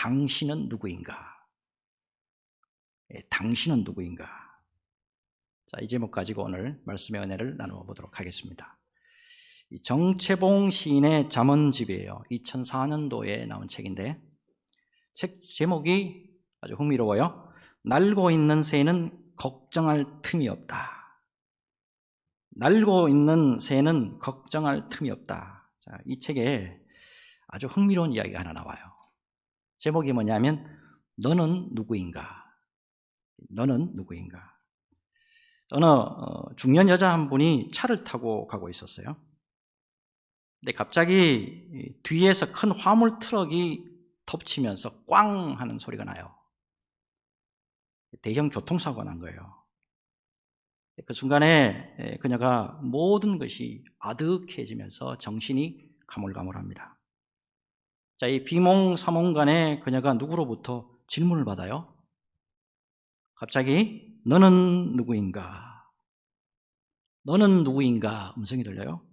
당신은 누구인가? 당신은 누구인가? 자, 이 제목 가지고 오늘 말씀의 은혜를 나누어 보도록 하겠습니다. 정채봉 시인의 잠언집이에요. 2004년도에 나온 책인데 책 제목이 아주 흥미로워요. 날고 있는 새는 걱정할 틈이 없다. 날고 있는 새는 걱정할 틈이 없다. 자, 이 책에 아주 흥미로운 이야기가 하나 나와요. 제목이 뭐냐면 너는 누구인가? 너는 누구인가? 어느 중년 여자 한 분이 차를 타고 가고 있었어요. 근데 갑자기 뒤에서 큰 화물 트럭이 덮치면서 꽝 하는 소리가 나요. 대형 교통사고가 난 거예요. 그 순간에 그녀가 모든 것이 아득해지면서 정신이 가물가물합니다. 자, 이 비몽사몽간에 그녀가 누구로부터 질문을 받아요. 갑자기 너는 누구인가? 너는 누구인가? 음성이 들려요.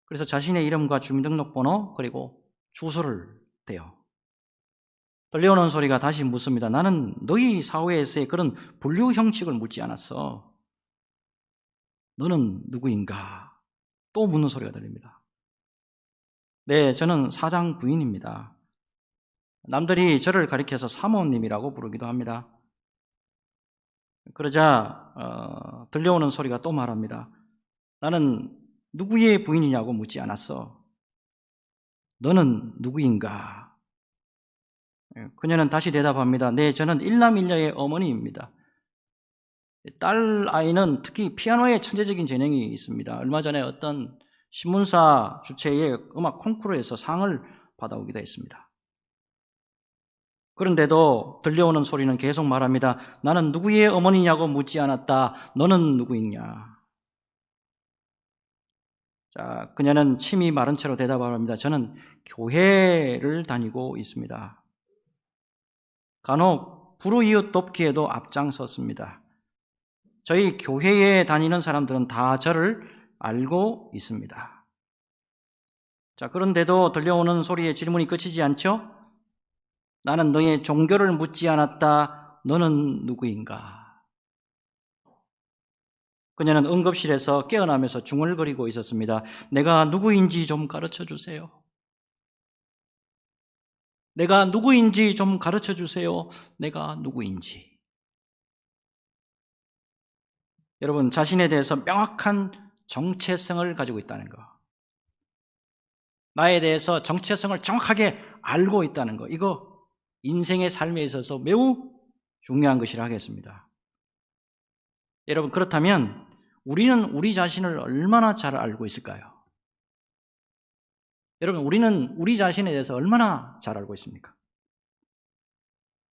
그래서 자신의 이름과 주민등록번호 그리고 주소를 대요. 들려오는 소리가 다시 묻습니다. 나는 너희 사회에서의 그런 분류 형식을 묻지 않았어. 너는 누구인가? 또 묻는 소리가 들립니다. 네, 저는 사장 부인입니다. 남들이 저를 가리켜서 사모님이라고 부르기도 합니다. 그러자 들려오는 소리가 또 말합니다. 나는 누구의 부인이냐고 묻지 않았어. 너는 누구인가? 그녀는 다시 대답합니다. 네, 저는 일남일녀의 어머니입니다. 딸 아이는 특히 피아노에 천재적인 재능이 있습니다. 얼마 전에 어떤 신문사 주최의 음악 콩쿠르에서 상을 받아오기도 했습니다. 그런데도 들려오는 소리는 계속 말합니다. 나는 누구의 어머니냐고 묻지 않았다. 너는 누구이냐? 자, 그녀는 침이 마른 채로 대답합니다. 저는 교회를 다니고 있습니다. 간혹 불우이웃 돕기에도 앞장섰습니다. 저희 교회에 다니는 사람들은 다 저를 알고 있습니다. 자, 그런데도 들려오는 소리에 질문이 끝이지 않죠? 나는 너의 종교를 묻지 않았다. 너는 누구인가? 그녀는 응급실에서 깨어나면서 중얼거리고 있었습니다. 내가 누구인지 좀 가르쳐 주세요. 내가 누구인지 좀 가르쳐 주세요. 내가 누구인지. 여러분, 자신에 대해서 명확한 정체성을 가지고 있다는 거. 나에 대해서 정체성을 정확하게 알고 있다는 거. 이거 인생의 삶에 있어서 매우 중요한 것이라 하겠습니다. 여러분, 그렇다면 우리는 우리 자신을 얼마나 잘 알고 있을까요? 여러분, 우리는 우리 자신에 대해서 얼마나 잘 알고 있습니까?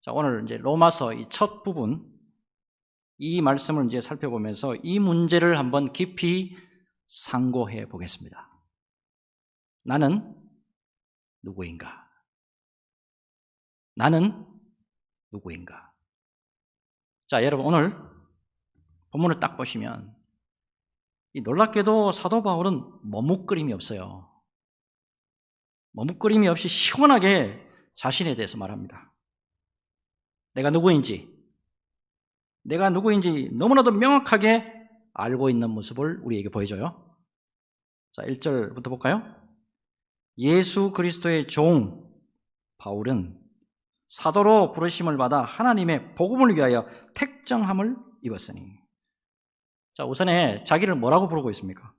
자, 오늘 이제 로마서 이 첫 부분, 이 말씀을 이제 살펴보면서 이 문제를 한번 깊이 상고해 보겠습니다. 나는 누구인가? 나는 누구인가? 자, 여러분, 오늘 본문을 딱 보시면 이 놀랍게도 사도 바울은 머뭇거림이 없어요. 머뭇거림이 없이 시원하게 자신에 대해서 말합니다. 내가 누구인지 너무나도 명확하게 알고 있는 모습을 우리에게 보여줘요. 자, 1절부터 볼까요? 예수 그리스도의 종 바울은 사도로 부르심을 받아 하나님의 복음을 위하여 택정함을 입었으니. 자, 우선에 자기를 뭐라고 부르고 있습니까?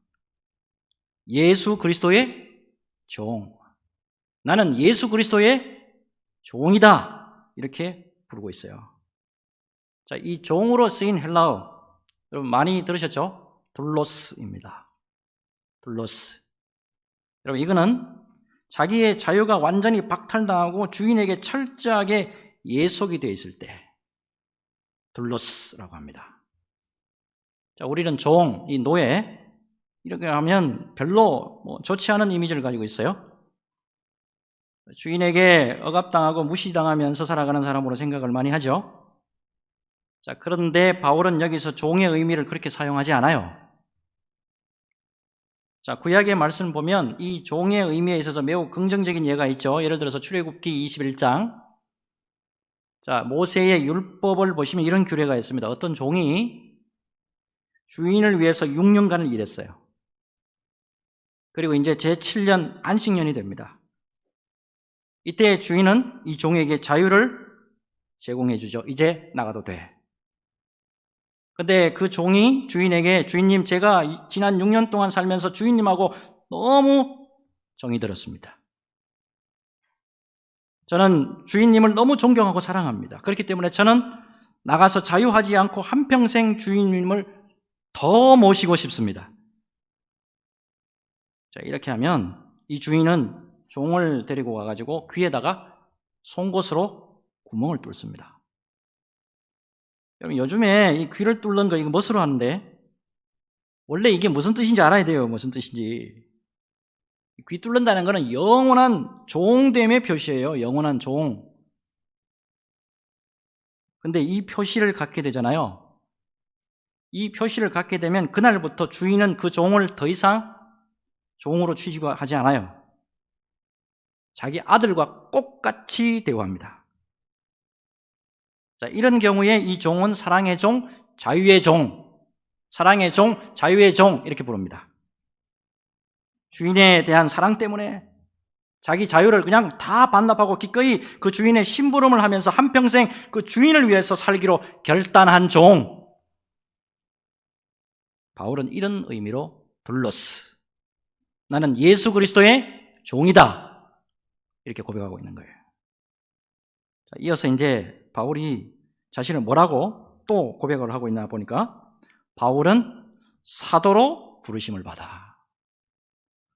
예수 그리스도의 종. 나는 예수 그리스도의 종이다. 이렇게 부르고 있어요. 자, 이 종으로 쓰인 헬라어, 여러분 많이 들으셨죠? 둘로스입니다. 둘로스. 여러분, 이거는 자기의 자유가 완전히 박탈당하고 주인에게 철저하게 예속이 되어 있을 때 둘로스라고 합니다. 자, 우리는 종, 이 노예, 이렇게 하면 별로 좋지 않은 이미지를 가지고 있어요. 주인에게 억압당하고 무시당하면서 살아가는 사람으로 생각을 많이 하죠. 자, 그런데 바울은 여기서 종의 의미를 그렇게 사용하지 않아요. 자, 구약의 말씀을 보면 이 종의 의미에 있어서 매우 긍정적인 예가 있죠. 예를 들어서 출애굽기 21장 자, 모세의 율법을 보시면 이런 규례가 있습니다. 어떤 종이 주인을 위해서 6년간을 일했어요. 그리고 이제 제7년 안식년이 됩니다. 이때 주인은 이 종에게 자유를 제공해 주죠. 이제 나가도 돼. 근데 그 종이 주인에게 주인님, 제가 지난 6년 동안 살면서 주인님하고 너무 정이 들었습니다. 저는 주인님을 너무 존경하고 사랑합니다. 그렇기 때문에 저는 나가서 자유하지 않고 한평생 주인님을 더 모시고 싶습니다. 자, 이렇게 하면 이 주인은 종을 데리고 와가지고 귀에다가 송곳으로 구멍을 뚫습니다. 여러분, 요즘에 이 귀를 뚫는 거 이거 멋으로 하는데 원래 이게 무슨 뜻인지 알아야 돼요. 무슨 뜻인지. 귀 뚫는다는 것은 영원한 종됨의 표시예요. 영원한 종. 근데 이 표시를 갖게 되잖아요. 이 표시를 갖게 되면 그날부터 주인은 그 종을 더 이상 종으로 취급하지 않아요. 자기 아들과 똑같이 대우합니다. 자, 이런 경우에 이 종은 사랑의 종, 자유의 종, 사랑의 종, 자유의 종 이렇게 부릅니다. 주인에 대한 사랑 때문에 자기 자유를 그냥 다 반납하고 기꺼이 그 주인의 심부름을 하면서 한평생 그 주인을 위해서 살기로 결단한 종. 바울은 이런 의미로 둘로스, 나는 예수 그리스도의 종이다, 이렇게 고백하고 있는 거예요. 자, 이어서 이제 바울이 자신을 뭐라고 또 고백을 하고 있나 보니까 바울은 사도로 부르심을 받아.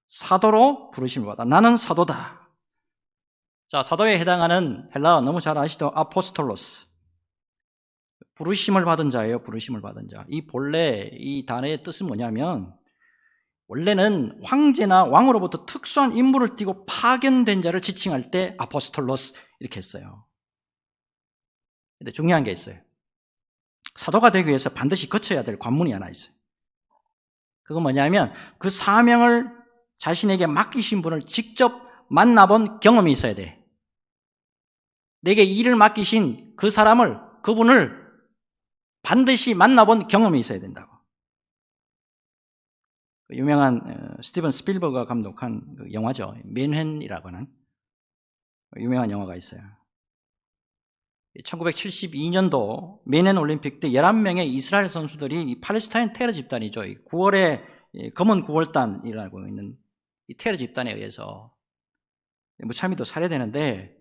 사도로 부르심을 받아. 나는 사도다. 자, 사도에 해당하는 헬라어 너무 잘 아시죠? 아포스톨로스. 부르심을 받은 자예요. 부르심을 받은 자. 이 본래 이 단어의 뜻은 뭐냐면 원래는 황제나 왕으로부터 특수한 임무를 띠고 파견된 자를 지칭할 때 아포스톨로스 이렇게 했어요. 근데 중요한 게 있어요. 사도가 되기 위해서 반드시 거쳐야 될 관문이 하나 있어요. 그건 뭐냐면 그 사명을 자신에게 맡기신 분을 직접 만나본 경험이 있어야 돼. 내게 일을 맡기신 그 사람을, 그분을 반드시 만나본 경험이 있어야 된다고. 유명한 스티븐 스필버그가 감독한 영화죠. 맨헨이라고 하는 유명한 영화가 있어요. 1972년도 맨헨 올림픽 때 11명의 이스라엘 선수들이 이 팔레스타인 테러 집단이죠. 9월에 검은 9월단이라고 있는 이 테러 집단에 의해서 무참히도 살해되는데,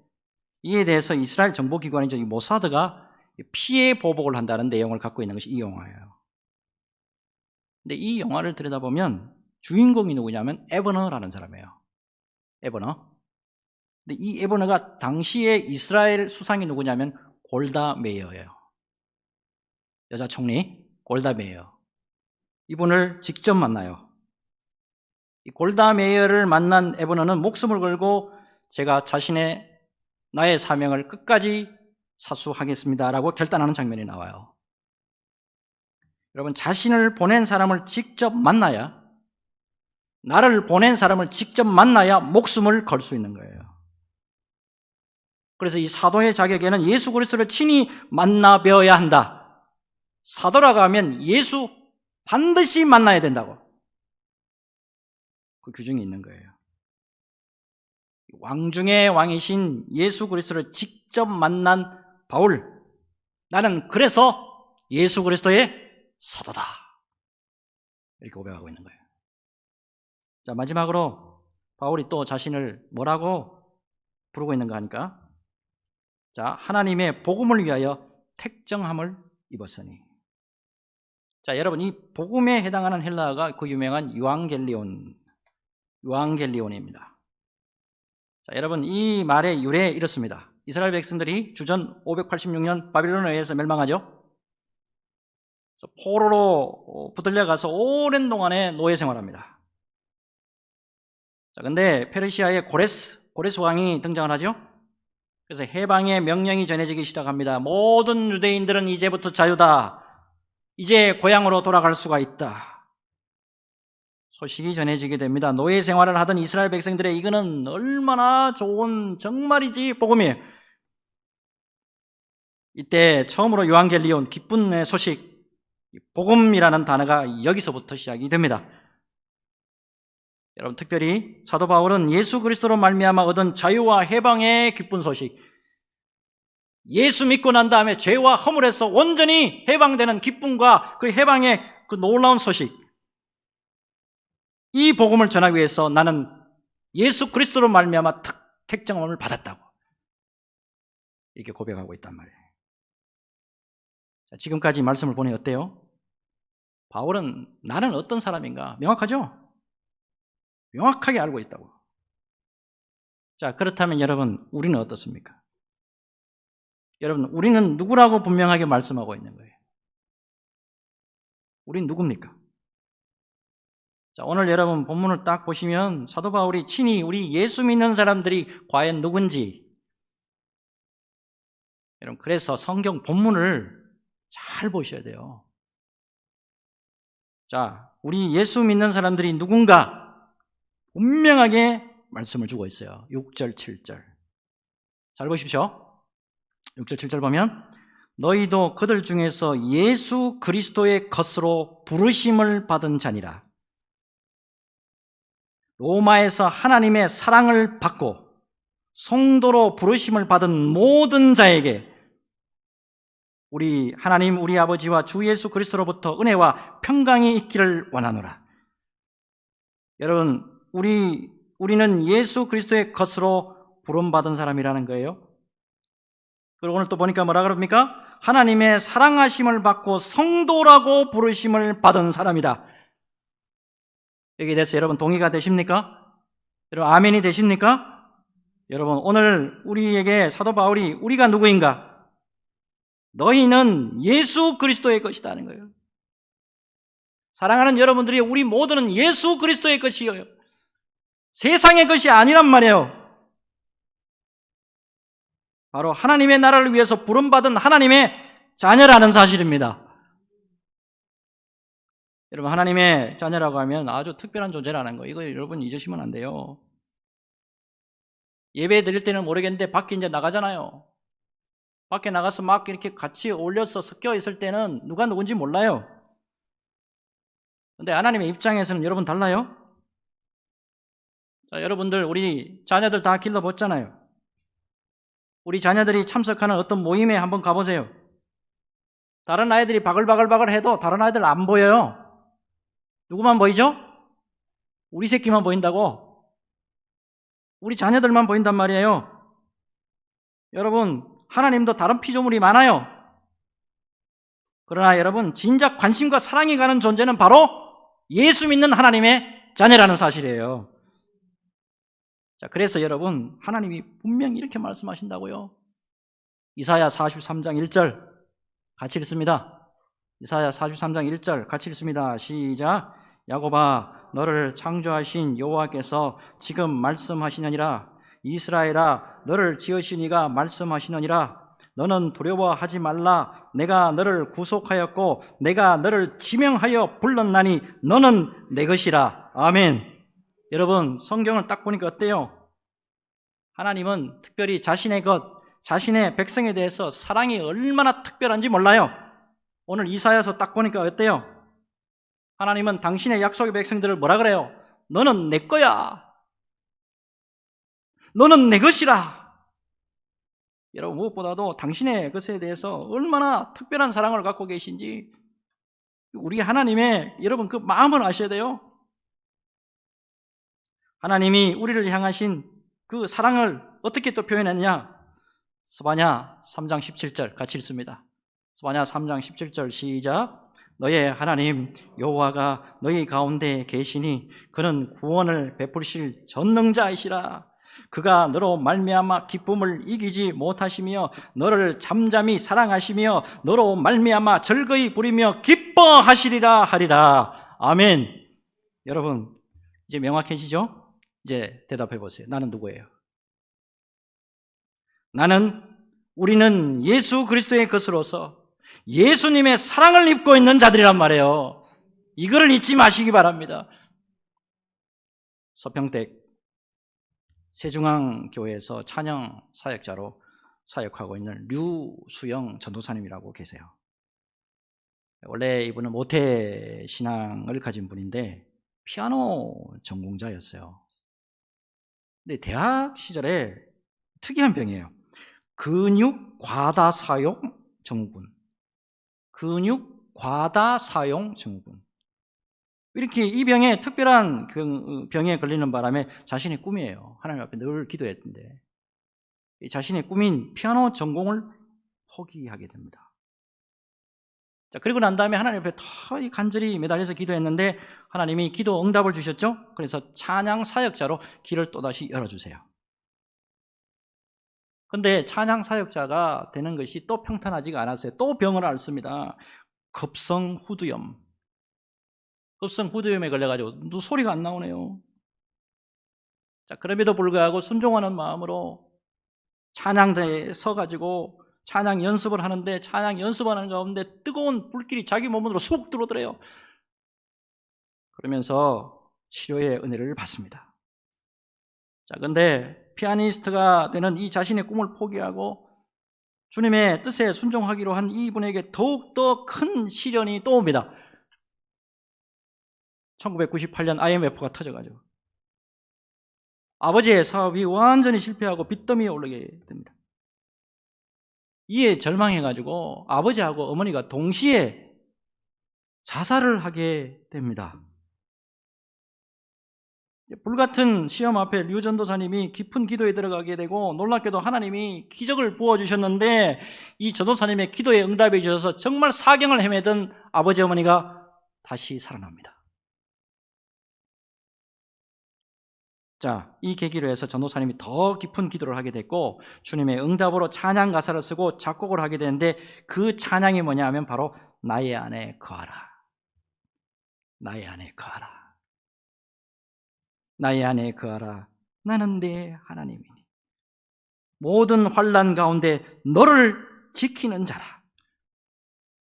이에 대해서 이스라엘 정보기관이죠. 이 모사드가 피해 보복을 한다는 내용을 갖고 있는 것이 이 영화예요. 근데 이 영화를 들여다보면 주인공이 누구냐면 에버너라는 사람이에요. 에버너. 근데 이 에버너가 당시에 이스라엘 수상이 누구냐면 골다 메이어예요. 여자 총리 골다 메이어. 이분을 직접 만나요. 이 골다 메이어를 만난 에버너는 목숨을 걸고 제가 나의 사명을 끝까지 사수하겠습니다라고 결단하는 장면이 나와요. 여러분, 자신을 보낸 사람을 직접 만나야, 나를 보낸 사람을 직접 만나야 목숨을 걸 수 있는 거예요. 그래서 이 사도의 자격에는 예수 그리스도를 친히 만나 뵈어야 한다. 사도라고 하면 예수 반드시 만나야 된다고. 그 규정이 있는 거예요. 왕 중의 왕이신 예수 그리스도를 직접 만난 바울, 나는 그래서 예수 그리스도의 사도다, 이렇게 고백하고 있는 거예요. 자, 마지막으로 바울이 또 자신을 뭐라고 부르고 있는가 하니까, 자, 하나님의 복음을 위하여 택정함을 입었으니. 자, 여러분, 이 복음에 해당하는 헬라어가 그 유명한 유앙겔리온입니다. 자, 여러분, 이 말의 유래 이렇습니다. 이스라엘 백성들이 주전 586년 바빌론에 의해서 멸망하죠. 그래서 포로로 붙들려가서 오랜 동안의 노예 생활합니다. 자, 근데 페르시아의 고레스 왕이 등장을 하죠. 그래서 해방의 명령이 전해지기 시작합니다. 모든 유대인들은 이제부터 자유다. 이제 고향으로 돌아갈 수가 있다. 소식이 전해지게 됩니다. 노예 생활을 하던 이스라엘 백성들의 이거는 얼마나 좋은, 정말이지 복음이에요. 이때 처음으로 요한겔리온, 기쁨의 소식, 복음이라는 단어가 여기서부터 시작이 됩니다. 여러분, 특별히 사도 바울은 예수 그리스도로 말미암아 얻은 자유와 해방의 기쁜 소식, 예수 믿고 난 다음에 죄와 허물에서 온전히 해방되는 기쁨과 그 해방의 그 놀라운 소식, 이 복음을 전하기 위해서 나는 예수 그리스도로 말미암아 택정함을 받았다고 이렇게 고백하고 있단 말이에요. 자, 지금까지 말씀을 보니 어때요? 바울은 나는 어떤 사람인가 명확하죠? 명확하게 알고 있다고. 자, 그렇다면 여러분, 우리는 어떻습니까? 여러분, 우리는 누구라고 분명하게 말씀하고 있는 거예요? 우린 누굽니까? 자, 오늘 여러분 본문을 딱 보시면 사도 바울이 친히 우리 예수 믿는 사람들이 과연 누군지, 여러분, 그래서 성경 본문을 잘 보셔야 돼요. 자, 우리 예수 믿는 사람들이 누군가 분명하게 말씀을 주고 있어요. 6절, 7절. 잘 보십시오. 6절, 7절 보면 너희도 그들 중에서 예수 그리스도의 것으로 부르심을 받은 자니라. 로마에서 하나님의 사랑을 받고 성도로 부르심을 받은 모든 자에게 우리 하나님 우리 아버지와 주 예수 그리스도로부터 은혜와 평강이 있기를 원하노라. 여러분, 우리는 예수 그리스도의 것으로 부름받은 사람이라는 거예요. 그리고 오늘 또 보니까 뭐라 그럽니까? 하나님의 사랑하심을 받고 성도라고 부르심을 받은 사람이다. 여기에 대해서 여러분 동의가 되십니까? 여러분 아멘이 되십니까? 여러분, 오늘 우리에게 사도 바울이 우리가 누구인가? 너희는 예수 그리스도의 것이다 하는 거예요. 사랑하는 여러분들이 우리 모두는 예수 그리스도의 것이에요. 세상의 것이 아니란 말이에요. 바로 하나님의 나라를 위해서 부름받은 하나님의 자녀라는 사실입니다. 여러분, 하나님의 자녀라고 하면 아주 특별한 존재라는 거, 이거 여러분 잊으시면 안 돼요. 예배 드릴 때는 모르겠는데 밖에 이제 나가잖아요. 밖에 나가서 막 이렇게 같이 어울려서 섞여 있을 때는 누가 누군지 몰라요. 근데 하나님의 입장에서는 여러분 달라요? 자, 여러분들 우리 자녀들 다 길러봤잖아요. 우리 자녀들이 참석하는 어떤 모임에 한번 가보세요. 다른 아이들이 바글바글 해도 다른 아이들 안 보여요. 누구만 보이죠? 우리 새끼만 보인다고. 우리 자녀들만 보인단 말이에요. 여러분, 하나님도 다른 피조물이 많아요. 그러나 여러분, 진짜 관심과 사랑이 가는 존재는 바로 예수 믿는 하나님의 자녀라는 사실이에요. 자, 그래서 여러분, 하나님이 분명히 이렇게 말씀하신다고요. 이사야 43장 1절 같이 읽습니다. 이사야 43장 1절 같이 읽습니다. 시작. 야곱아, 너를 창조하신 여호와께서 지금 말씀하시느니라. 이스라엘아, 너를 지으신 이가 말씀하시느니라. 너는 두려워하지 말라. 내가 너를 구속하였고 내가 너를 지명하여 불렀나니 너는 내 것이라. 아멘. 여러분, 성경을 딱 보니까 어때요? 하나님은 특별히 자신의 것, 자신의 백성에 대해서 사랑이 얼마나 특별한지 몰라요. 오늘 이사야서 딱 보니까 어때요? 하나님은 당신의 약속의 백성들을 뭐라 그래요? 너는 내 거야. 너는 내 것이라. 여러분, 무엇보다도 당신의 것에 대해서 얼마나 특별한 사랑을 갖고 계신지 우리 하나님의 여러분 그 마음을 아셔야 돼요. 하나님이 우리를 향하신 그 사랑을 어떻게 또 표현했냐? 스바냐 3장 17절 같이 읽습니다. 스바냐 3장 17절 시작. 너의 하나님 여호와가 너희 가운데 계시니 그는 구원을 베푸실 전능자이시라. 그가 너로 말미암아 기쁨을 이기지 못하시며 너를 잠잠히 사랑하시며 너로 말미암아 즐거이 부리며 기뻐하시리라 하리라. 아멘. 여러분, 이제 명확해지죠? 이제 대답해 보세요. 나는 누구예요? 우리는 예수 그리스도의 것으로서 예수님의 사랑을 입고 있는 자들이란 말이에요. 이거를 잊지 마시기 바랍니다. 서평택 세중앙교회에서 찬양 사역자로 사역하고 있는 류수영 전도사님이라고 계세요. 원래 이분은 모태 신앙을 가진 분인데 피아노 전공자였어요. 근데 대학 시절에 특이한 병이에요. 근육 과다 사용 증후군. 근육 과다 사용 증후군. 이렇게 이 병에 특별한 그 병에 걸리는 바람에 자신의 꿈이에요. 하나님 앞에 늘 기도했는데 자신의 꿈인 피아노 전공을 포기하게 됩니다. 자, 그리고 난 다음에 하나님 앞에 더 간절히 매달려서 기도했는데 하나님이 기도 응답을 주셨죠. 그래서 찬양 사역자로 길을 또다시 열어주세요. 그런데 찬양 사역자가 되는 것이 또 평탄하지가 않았어요. 또 병을 앓습니다. 급성후두염. 급성후두염에 걸려가지고 또 소리가 안 나오네요. 자, 그럼에도 불구하고 순종하는 마음으로 찬양대에 서가지고 찬양 연습을 하는데 찬양 연습하는 가운데 뜨거운 불길이 자기 몸으로 쑥 들어오더래요. 그러면서 치료의 은혜를 받습니다. 자, 근데 피아니스트가 되는 이 자신의 꿈을 포기하고 주님의 뜻에 순종하기로 한 이분에게 더욱더 큰 시련이 또 옵니다. 1998년 IMF가 터져가지고 아버지의 사업이 완전히 실패하고 빚더미에 오르게 됩니다. 이에 절망해가지고 아버지하고 어머니가 동시에 자살을 하게 됩니다. 불같은 시험 앞에 류 전도사님이 깊은 기도에 들어가게 되고 놀랍게도 하나님이 기적을 부어주셨는데 이 전도사님의 기도에 응답해 주셔서 정말 사경을 헤매던 아버지 어머니가 다시 살아납니다. 자, 이 계기로 해서 전도사님이 더 깊은 기도를 하게 됐고 주님의 응답으로 찬양 가사를 쓰고 작곡을 하게 되는데 그 찬양이 뭐냐 하면 바로 나의 안에 거하라. 나의 안에 거하라. 나의 안에 거하라. 나는 내 하나님이니. 모든 환난 가운데 너를 지키는 자라.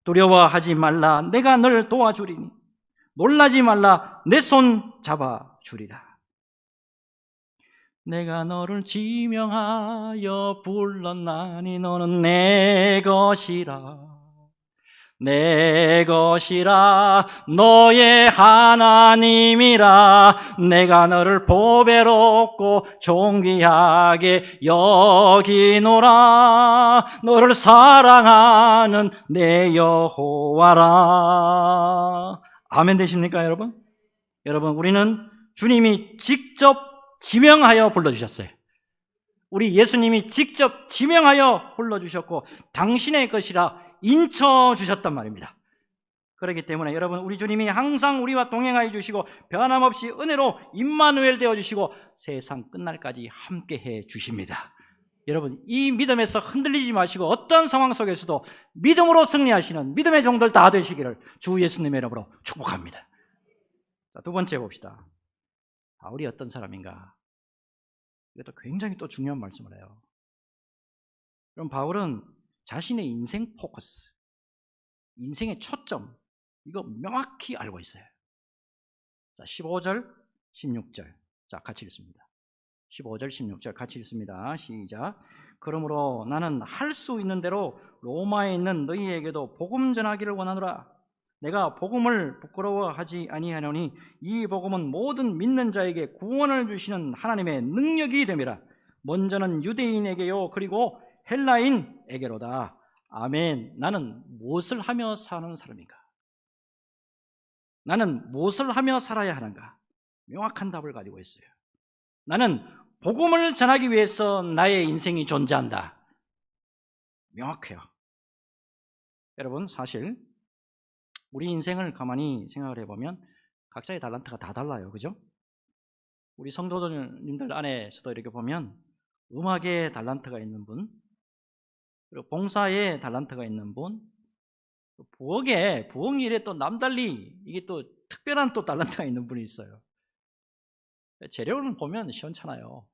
두려워하지 말라. 내가 널 도와주리니. 놀라지 말라. 내 손 잡아주리라. 내가 너를 지명하여 불렀나니 너는 내 것이라. 내 것이라. 너의 하나님이라. 내가 너를 보배롭고 존귀하게 여기노라. 너를 사랑하는 내 여호와라. 아멘 되십니까, 여러분? 여러분, 우리는 주님이 직접 지명하여 불러주셨어요. 우리 예수님이 직접 지명하여 불러주셨고 당신의 것이라 인쳐주셨단 말입니다. 그렇기 때문에 여러분, 우리 주님이 항상 우리와 동행하여 주시고 변함없이 은혜로 임마누엘 되어주시고 세상 끝날까지 함께해 주십니다. 여러분, 이 믿음에서 흔들리지 마시고 어떤 상황 속에서도 믿음으로 승리하시는 믿음의 종들 다 되시기를 주 예수님의 이름으로 축복합니다. 자, 두 번째 봅시다. 바울이 어떤 사람인가? 이것도 굉장히 또 중요한 말씀을 해요. 그럼 바울은 자신의 인생 포커스, 인생의 초점, 이거 명확히 알고 있어요. 자, 15절, 16절. 자, 같이 읽습니다. 15절, 16절 같이 읽습니다. 시작. 그러므로 나는 할 수 있는 대로 로마에 있는 너희에게도 복음 전하기를 원하노라. 내가 복음을 부끄러워하지 아니하노니 이 복음은 모든 믿는 자에게 구원을 주시는 하나님의 능력이 됨이라. 먼저는 유대인에게요 그리고 헬라인에게로다. 아멘. 나는 무엇을 하며 사는 사람인가? 나는 무엇을 하며 살아야 하는가? 명확한 답을 가지고 있어요. 나는 복음을 전하기 위해서 나의 인생이 존재한다. 명확해요. 여러분, 사실 우리 인생을 가만히 생각을 해보면 각자의 달란트가 다 달라요. 그죠? 우리 성도님들 안에서도 이렇게 보면 음악에 달란트가 있는 분, 그리고 봉사에 달란트가 있는 분, 부엌일에 또 남달리 이게 또 특별한 또 달란트가 있는 분이 있어요. 재료는 보면 시원찮아요.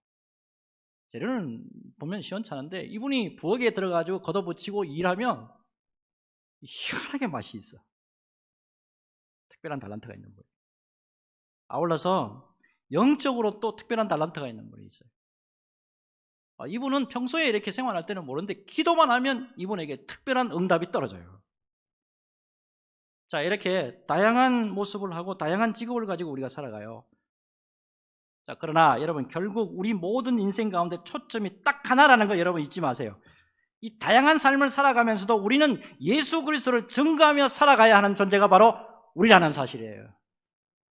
재료는 보면 시원찮은데 이분이 부엌에 들어가지고 걷어붙이고 일하면 희한하게 맛이 있어. 특별한 달란트가 있는 분이. 아울러서 영적으로 또 특별한 달란트가 있는 분이 있어요. 이분은 평소에 이렇게 생활할 때는 모르는데 기도만 하면 이분에게 특별한 응답이 떨어져요. 자, 이렇게 다양한 모습을 하고 다양한 직업을 가지고 우리가 살아가요. 자, 그러나 여러분, 결국 우리 모든 인생 가운데 초점이 딱 하나라는 거 여러분 잊지 마세요. 이 다양한 삶을 살아가면서도 우리는 예수 그리스도를 증거하며 살아가야 하는 존재가 바로 우리라는 사실이에요.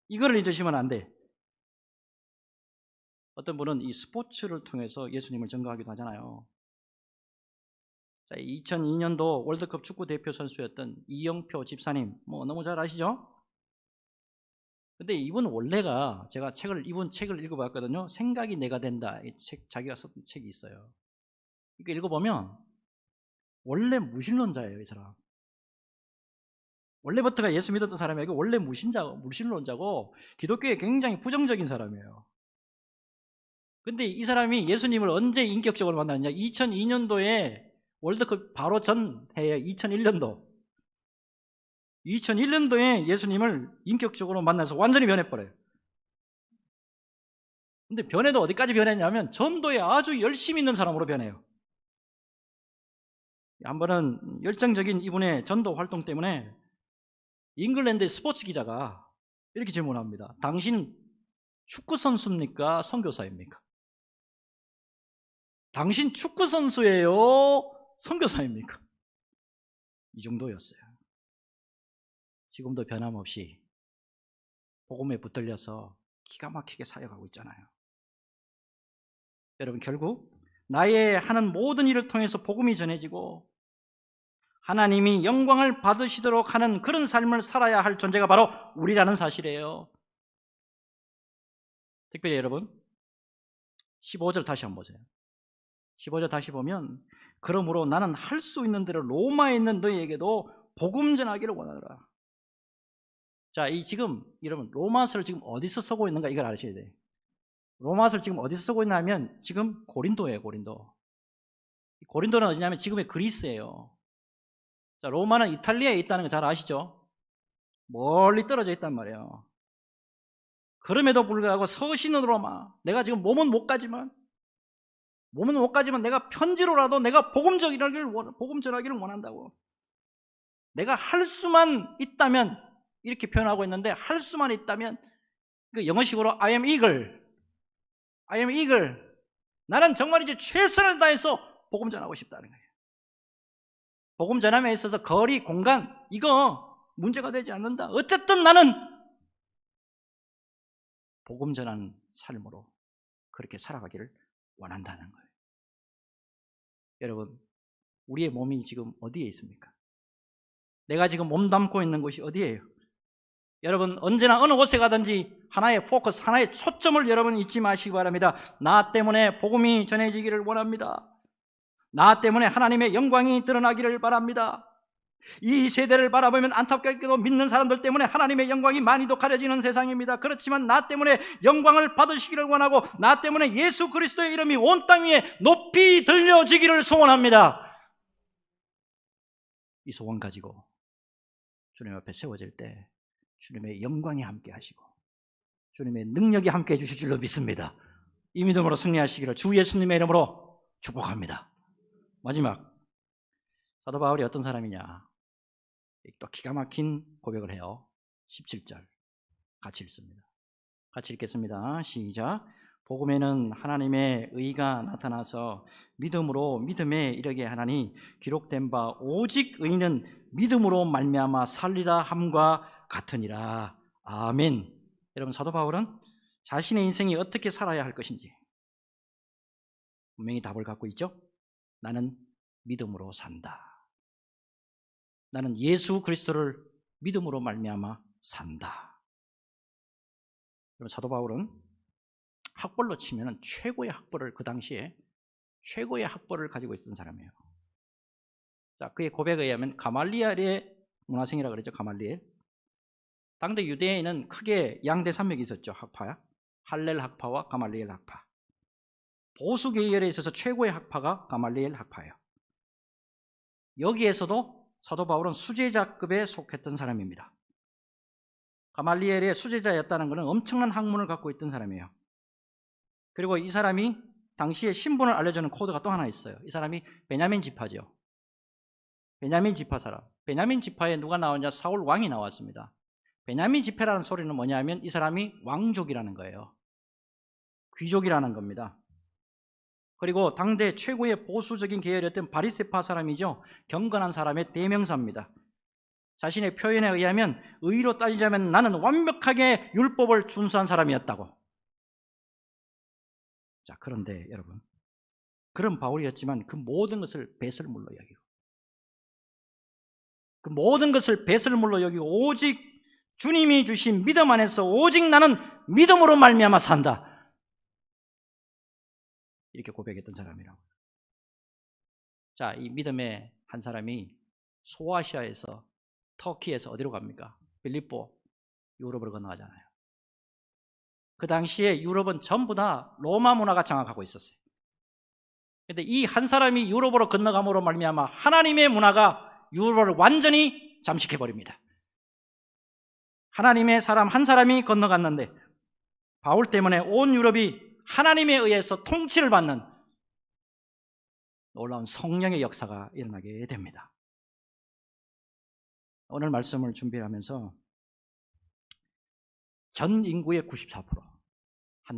이거를 잊으시면 안 돼. 어떤 분은 이 스포츠를 통해서 예수님을 증거하기도 하잖아요. 자, 2002년도 월드컵 축구 대표 선수였던 이영표 집사님, 너무 잘 아시죠? 근데 이분 원래가 제가 이분 책을 읽어봤거든요. 생각이 내가 된다. 이 책, 자기가 썼던 책이 있어요. 이거 읽어보면 원래 무신론자예요, 이 사람. 원래부터가 예수 믿었던 사람이고 원래 무신론자고 기독교에 굉장히 부정적인 사람이에요. 근데 이 사람이 예수님을 언제 인격적으로 만났느냐? 2002년도에 월드컵 바로 전 해에 2001년도에 예수님을 인격적으로 만나서 완전히 변해버려요. 근데 변해도 어디까지 변했냐면 전도에 아주 열심히 있는 사람으로 변해요. 한 번은 열정적인 이분의 전도 활동 때문에 잉글랜드 스포츠 기자가 이렇게 질문합니다. 당신 축구 선수입니까? 선교사입니까? 당신 축구 선수예요? 선교사입니까? 이 정도였어요. 지금도 변함없이 복음에 붙들려서 기가 막히게 사역하고 있잖아요. 여러분, 결국 나의 하는 모든 일을 통해서 복음이 전해지고 하나님이 영광을 받으시도록 하는 그런 삶을 살아야 할 존재가 바로 우리라는 사실이에요. 특별히 여러분 15절 다시 한번 보세요. 15절 다시 보면 그러므로 나는 할 수 있는 대로 로마에 있는 너희에게도 복음 전하기를 원하노라. 자, 지금 여러분 로마서를 지금 어디서 쓰고 있는가 이걸 아셔야 돼요. 로마서를 지금 어디서 쓰고 있냐면 지금 고린도예요. 고린도는 어디냐면 지금의 그리스예요. 자, 로마는 이탈리아에 있다는 거 잘 아시죠? 멀리 떨어져 있단 말이에요. 그럼에도 불구하고 서신은 로마. 내가 지금 몸은 못 가지만 내가 편지로라도 내가 복음 전하기를 원한다고. 내가 할 수만 있다면 이렇게 표현하고 있는데 할 수만 있다면 그 영어식으로 I am eager. 나는 정말 이제 최선을 다해서 복음 전하고 싶다는 거예요. 복음 전함에 있어서 거리, 공간 이거 문제가 되지 않는다. 어쨌든 나는 복음 전하는 삶으로 그렇게 살아가기를 원한다는 거예요. 여러분, 우리의 몸이 지금 어디에 있습니까? 내가 지금 몸담고 있는 곳이 어디예요? 여러분, 언제나 어느 곳에 가든지 하나의 포커스, 하나의 초점을 여러분 잊지 마시기 바랍니다. 나 때문에 복음이 전해지기를 원합니다. 나 때문에 하나님의 영광이 드러나기를 바랍니다. 이 세대를 바라보면 안타깝게도 믿는 사람들 때문에 하나님의 영광이 많이도 가려지는 세상입니다. 그렇지만 나 때문에 영광을 받으시기를 원하고 나 때문에 예수 그리스도의 이름이 온 땅 위에 높이 들려지기를 소원합니다. 이 소원 가지고 주님 앞에 세워질 때 주님의 영광이 함께 하시고 주님의 능력이 함께 해주실 줄로 믿습니다. 이 믿음으로 승리하시기를 주 예수님의 이름으로 축복합니다. 마지막, 사도 바울이 어떤 사람이냐, 또 기가 막힌 고백을 해요. 17절 같이 읽습니다. 같이 읽겠습니다. 시작. 복음에는 하나님의 의가 나타나서 믿음으로 믿음에 이르게 하나니 기록된 바 오직 의인은 믿음으로 말미암아 살리라 함과 같으니라. 아멘. 여러분, 사도 바울은 자신의 인생이 어떻게 살아야 할 것인지 분명히 답을 갖고 있죠. 나는 믿음으로 산다. 나는 예수 그리스도를 믿음으로 말미암아 산다. 여러분, 사도 바울은 학벌로 치면 최고의 학벌을, 그 당시에 최고의 학벌을 가지고 있었던 사람이에요. 자, 그의 고백에 의하면 가말리엘의 문화생이라고 그러죠. 가말리엘. 당대 유대인은 크게 양대 산맥이 있었죠. 학파야. 할렐 학파와 가말리엘 학파. 보수 계열에 있어서 최고의 학파가 가말리엘 학파예요. 여기에서도 사도 바울은 수제자급에 속했던 사람입니다. 가말리엘의 수제자였다는 것은 엄청난 학문을 갖고 있던 사람이에요. 그리고 이 사람이 당시에 신분을 알려주는 코드가 또 하나 있어요. 이 사람이 베냐민 지파죠. 베냐민 지파 사람. 베냐민 지파에 누가 나오냐? 사울 왕이 나왔습니다. 베냐민 지파라는 소리는 뭐냐면 이 사람이 왕족이라는 거예요. 귀족이라는 겁니다. 그리고 당대 최고의 보수적인 계열이었던 바리새파 사람이죠. 경건한 사람의 대명사입니다. 자신의 표현에 의하면 의로 따지자면 나는 완벽하게 율법을 준수한 사람이었다고. 자, 그런데 여러분, 그런 바울이었지만 그 모든 것을 배설물로 여기고, 그 모든 것을 배설물로 여기고 오직 주님이 주신 믿음 안에서 오직 나는 믿음으로 말미암아 산다, 이렇게 고백했던 사람이라고. 자, 이 믿음의 한 사람이 소아시아에서, 터키에서 어디로 갑니까? 빌립보, 유럽으로 건너가잖아요. 그 당시에 유럽은 전부 다 로마 문화가 장악하고 있었어요. 그런데 이 한 사람이 유럽으로 건너감으로 말미암아 하나님의 문화가 유럽을 완전히 잠식해버립니다. 하나님의 사람 한 사람이 건너갔는데 바울 때문에 온 유럽이 하나님에 의해서 통치를 받는 놀라운 성령의 역사가 일어나게 됩니다. 오늘 말씀을 준비하면서 전 인구의 94%, 한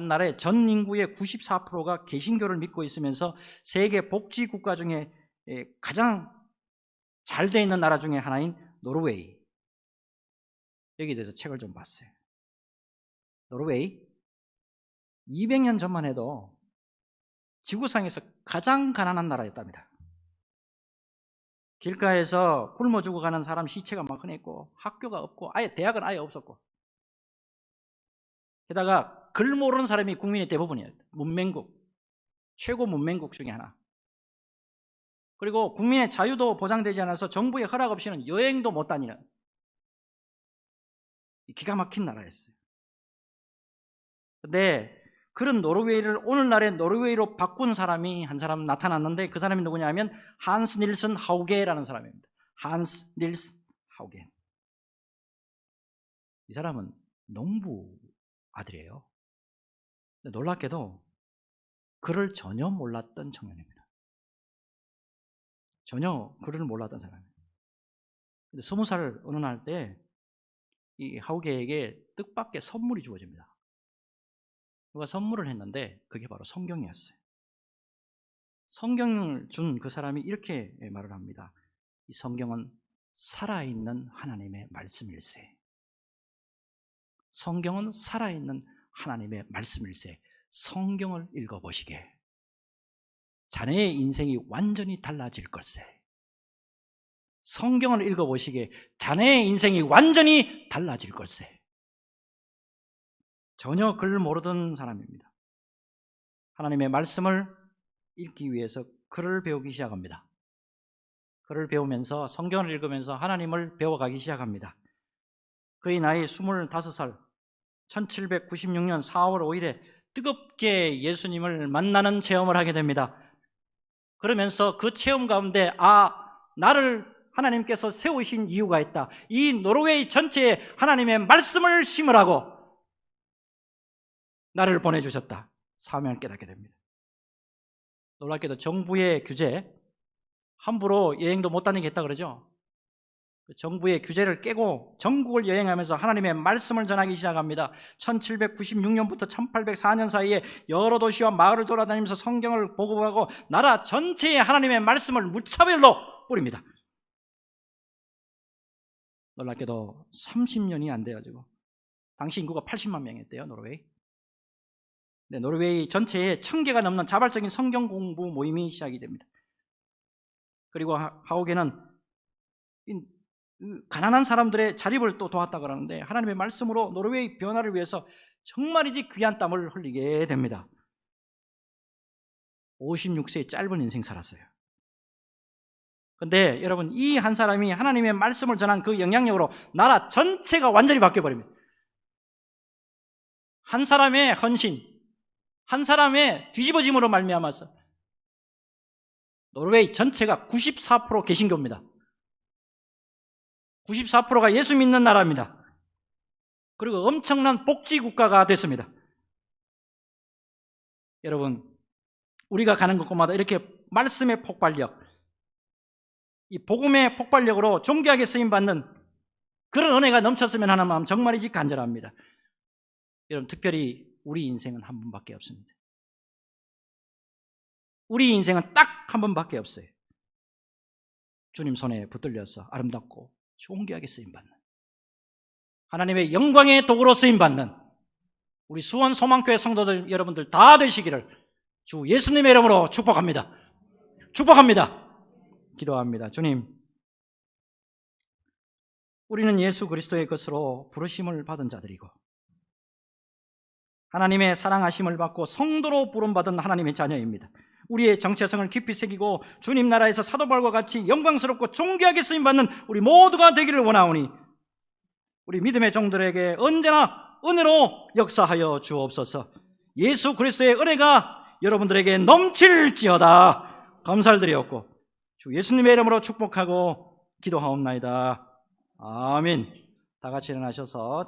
나라의 전 인구의 94%가 개신교를 믿고 있으면서 세계 복지 국가 중에 가장 잘 되어 있는 나라 중에 하나인 노르웨이, 여기에 대해서 책을 좀 봤어요. 노르웨이 200년 전만 해도 지구상에서 가장 가난한 나라였답니다. 길가에서 굶어 죽어가는 사람 시체가 막 흔했고, 학교가 없고, 아예 대학은 아예 없었고, 게다가 글 모르는 사람이 국민의 대부분이었어요. 문맹국, 최고 문맹국 중에 하나. 그리고 국민의 자유도 보장되지 않아서 정부의 허락 없이는 여행도 못 다니는 기가 막힌 나라였어요. 그런데 그런 노르웨이를 오늘날의 노르웨이로 바꾼 사람이 한 사람 나타났는데, 그 사람이 누구냐 하면 한스 닐슨 하우게라는 사람입니다. 한스 닐슨 하우게. 이 사람은 농부 아들이에요. 근데 놀랍게도 글을 전혀 몰랐던 청년입니다. 전혀 글을 몰랐던 사람이에요. 근데 20살 어느 날 때 이 하우게에게 뜻밖의 선물이 주어집니다. 누가 선물을 했는데 그게 바로 성경이었어요. 성경을 준 그 사람이 이렇게 말을 합니다. 이 성경은 살아있는 하나님의 말씀일세. 성경은 살아있는 하나님의 말씀일세. 성경을 읽어보시게. 자네의 인생이 완전히 달라질 걸세. 성경을 읽어보시게. 자네의 인생이 완전히 달라질 걸세. 전혀 글 모르던 사람입니다. 하나님의 말씀을 읽기 위해서 글을 배우기 시작합니다. 글을 배우면서, 성경을 읽으면서 하나님을 배워가기 시작합니다. 그의 나이 25살, 1796년 4월 5일에 뜨겁게 예수님을 만나는 체험을 하게 됩니다. 그러면서 그 체험 가운데 나를 하나님께서 세우신 이유가 있다. 이 노르웨이 전체에 하나님의 말씀을 심으라고 나를 보내주셨다. 사명을 깨닫게 됩니다. 놀랍게도 정부의 규제, 함부로 여행도 못 다니게 했다 그러죠. 정부의 규제를 깨고 전국을 여행하면서 하나님의 말씀을 전하기 시작합니다. 1796년부터 1804년 사이에 여러 도시와 마을을 돌아다니면서 성경을 보고하고 나라 전체에 하나님의 말씀을 무차별로 뿌립니다. 놀랍게도 30년이 안 돼가지고, 당시 인구가 80만 명이었대요, 노르웨이. 네, 노르웨이 전체에 1000개가 넘는 자발적인 성경 공부 모임이 시작이 됩니다. 그리고 하우게는 가난한 사람들의 자립을 또 도왔다 그러는데, 하나님의 말씀으로 노르웨이 변화를 위해서 정말이지 귀한 땀을 흘리게 됩니다. 56세의 짧은 인생 살았어요. 그런데 여러분, 이 한 사람이 하나님의 말씀을 전한 그 영향력으로 나라 전체가 완전히 바뀌어버립니다. 한 사람의 헌신, 한 사람의 뒤집어짐으로 말미암아서 노르웨이 전체가 94% 개신교입니다. 94%가 예수 믿는 나라입니다. 그리고 엄청난 복지 국가가 됐습니다. 여러분, 우리가 가는 곳마다 이렇게 말씀의 폭발력, 이 복음의 폭발력으로 존귀하게 쓰임받는 그런 은혜가 넘쳤으면 하는 마음 정말이지 간절합니다. 여러분, 특별히 우리 인생은 한 번밖에 없습니다. 우리 인생은 딱 한 번밖에 없어요. 주님 손에 붙들려서 아름답고 존귀하게 쓰임받는, 하나님의 영광의 도구로 쓰임받는 우리 수원 소망교회 성도들 여러분들 다 되시기를 주 예수님의 이름으로 축복합니다. 축복합니다. 기도합니다. 주님, 우리는 예수 그리스도의 것으로 부르심을 받은 자들이고 하나님의 사랑하심을 받고 성도로 부름받은 하나님의 자녀입니다. 우리의 정체성을 깊이 새기고 주님 나라에서 사도 바울과 같이 영광스럽고 존귀하게 쓰임받는 우리 모두가 되기를 원하오니 우리 믿음의 종들에게 언제나 은혜로 역사하여 주옵소서. 예수 그리스도의 은혜가 여러분들에게 넘칠지어다. 감사를 드리옵고 주 예수님의 이름으로 축복하고 기도하옵나이다. 아멘. 다 같이 일어나셔서